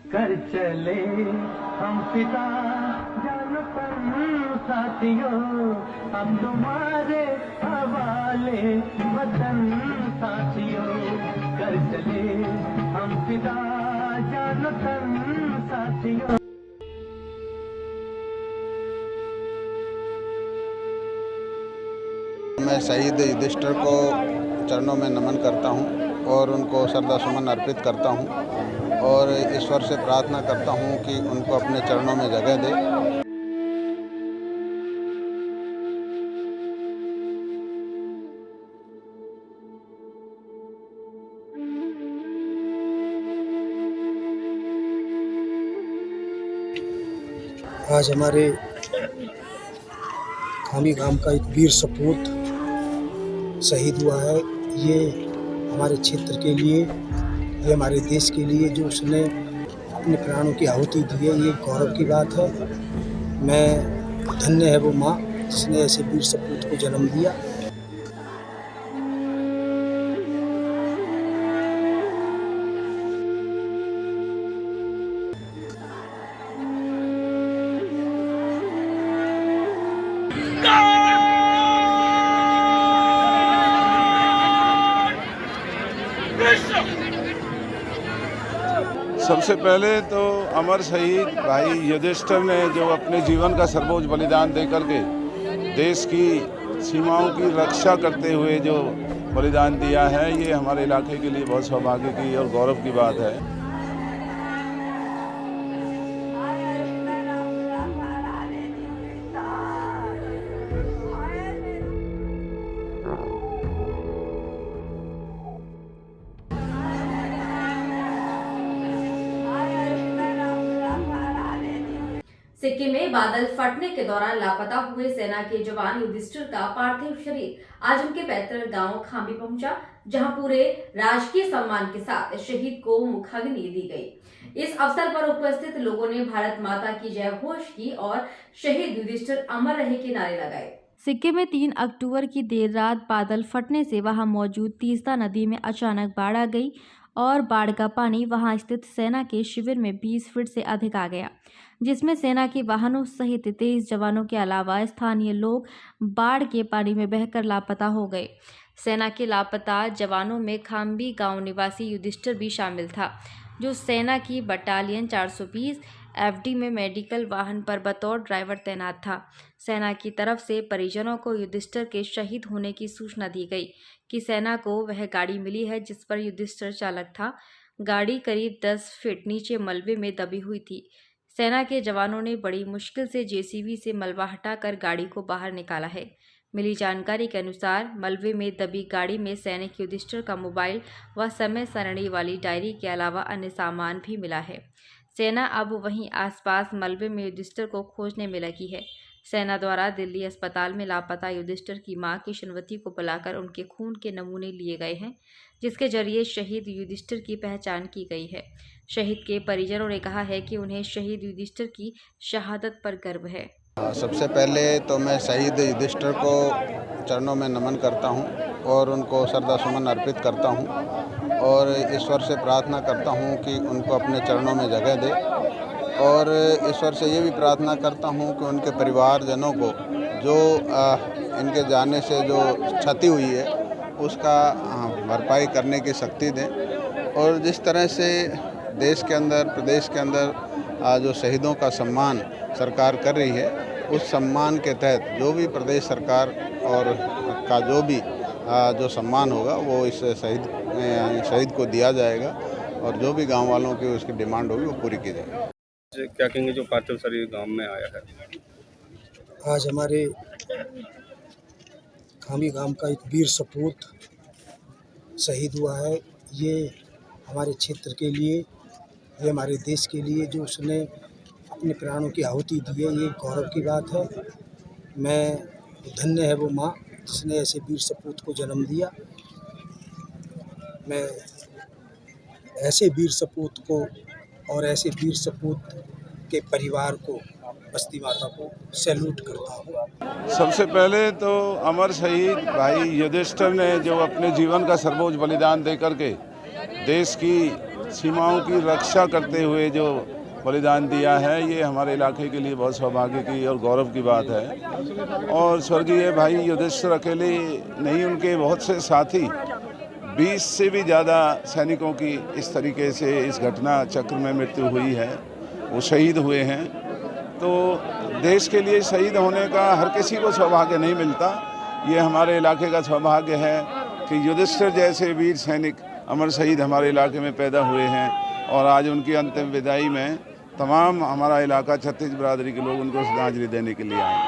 कर चले हम पिता जान पर साथियों, हम तुम्हारे हवाले वतन साथियों। कर चले हम पिता जान पर साथियों। मैं शहीद युधिष्ठिर को चरणों में नमन करता हूं और उनको श्रद्धासुमन अर्पित करता हूं और ईश्वर से प्रार्थना करता हूं कि उनको अपने चरणों में जगह दे। आज हमारे खामी गांव का एक वीर सपूत शहीद हुआ है। ये हमारे क्षेत्र के लिए, ये हमारे देश के लिए जो उसने अपने प्राणों की आहुति दी है, ये गौरव की बात है। मैं धन्य है वो माँ जिसने ऐसे वीर सपूत को जन्म दिया। सबसे पहले तो अमर शहीद भाई युधिष्ठिर ने जो अपने जीवन का सर्वोच्च बलिदान दे करके देश की सीमाओं की रक्षा करते हुए जो बलिदान दिया है, ये हमारे इलाके के लिए बहुत सौभाग्य की और गौरव की बात है। सिक्किम में बादल फटने के दौरान लापता हुए सेना के जवान युधिष्ठिर का पार्थिव शरीर आज उनके पैतृक गांव खांबी पहुंचा, जहां पूरे राजकीय सम्मान के साथ शहीद को मुखाग्नि दी गई। इस अवसर पर उपस्थित लोगों ने भारत माता की जय घोष की और शहीद युधिष्ठिर अमर रहे के नारे लगाए। सिक्किम में 3 अक्टूबर की देर रात बादल फटने से वहां मौजूद तीस्ता नदी में अचानक बाढ़ आ गई और बाढ़ का पानी वहां स्थित सेना के शिविर में 20 फीट से अधिक आ गया, जिसमें सेना के वाहनों सहित 23 जवानों के अलावा स्थानीय लोग बाढ़ के पानी में बहकर लापता हो गए। सेना के लापता जवानों में खांबी गांव निवासी युधिष्ठिर भी शामिल था, जो सेना की बटालियन 420 एफडी में मेडिकल वाहन पर बतौर ड्राइवर तैनात था। सेना की तरफ से परिजनों को युधिष्ठिर के शहीद होने की सूचना दी गई कि सेना को वह गाड़ी मिली है जिस पर युधिष्ठिर चालक था। गाड़ी करीब 10 फीट नीचे मलबे में दबी हुई थी। सेना के जवानों ने बड़ी मुश्किल से जेसीबी से मलबा हटाकर गाड़ी को बाहर निकाला है। मिली जानकारी के अनुसार मलबे में दबी गाड़ी में सैनिक युधिष्ठिर का मोबाइल व समय सारणी वाली डायरी के अलावा अन्य सामान भी मिला है। सेना अब वहीं आसपास मलबे में युधिष्ठिर को खोजने में लगी है। सेना द्वारा दिल्ली अस्पताल में लापता युधिष्ठिर की मां किशनवती को बुलाकर उनके खून के नमूने लिए गए हैं, जिसके जरिए शहीद युधिष्ठिर की पहचान की गई है। शहीद के परिजनों ने कहा है कि उन्हें शहीद युधिष्ठिर की शहादत पर गर्व है। सबसे पहले तो मैं शहीद युधिष्ठिर को चरणों में नमन करता हूं और उनको श्रद्धासुमन अर्पित करता हूं और ईश्वर से प्रार्थना करता हूं कि उनको अपने चरणों में जगह दे और ईश्वर से ये भी प्रार्थना करता हूं कि उनके परिवारजनों को जो इनके जाने से जो क्षति हुई है उसका भरपाई करने की शक्ति दें और जिस तरह से देश के अंदर, प्रदेश के अंदर जो शहीदों का सम्मान सरकार कर रही है, उस सम्मान के तहत जो भी प्रदेश सरकार और का जो भी जो सम्मान होगा वो इस शहीद को दिया जाएगा और जो भी गांव वालों की उसकी डिमांड होगी वो पूरी की जाएगी। क्या कहेंगे जो पार्थिव शरीर गांव में आया है? आज हमारे खामी गांव का एक वीर सपूत शहीद हुआ है। ये हमारे क्षेत्र के लिए, ये हमारे देश के लिए जो उसने अपने प्राणों की आहुति दी है, ये गौरव की बात है। मैं धन्य है वो माँ जिसने ऐसे वीर सपूत को जन्म दिया। मैं ऐसे वीर सपूत को और ऐसे वीर सपूत के परिवार को, बस्ती माता को सैल्यूट करता हूँ। सबसे पहले तो अमर शहीद भाई युधिष्ठिर ने जो अपने जीवन का सर्वोच्च बलिदान दे करके देश की सीमाओं की रक्षा करते हुए जो बलिदान दिया है, ये हमारे इलाके के लिए बहुत सौभाग्य की और गौरव की बात है। और स्वर्गीय भाई युधिष्ठिर अकेले नहीं, उनके बहुत से साथी 20 से भी ज़्यादा सैनिकों की इस तरीके से इस घटना चक्र में मृत्यु हुई है, वो शहीद हुए हैं। तो देश के लिए शहीद होने का हर किसी को सौभाग्य नहीं मिलता। ये हमारे इलाके का सौभाग्य है कि युधिष्ठिर जैसे वीर सैनिक अमर शहीद हमारे इलाके में पैदा हुए हैं और आज उनकी अंतिम विदाई में तमाम हमारा इलाका छत्तीस बिरादरी के लोग उनको श्रद्धांजलि देने के लिए आए।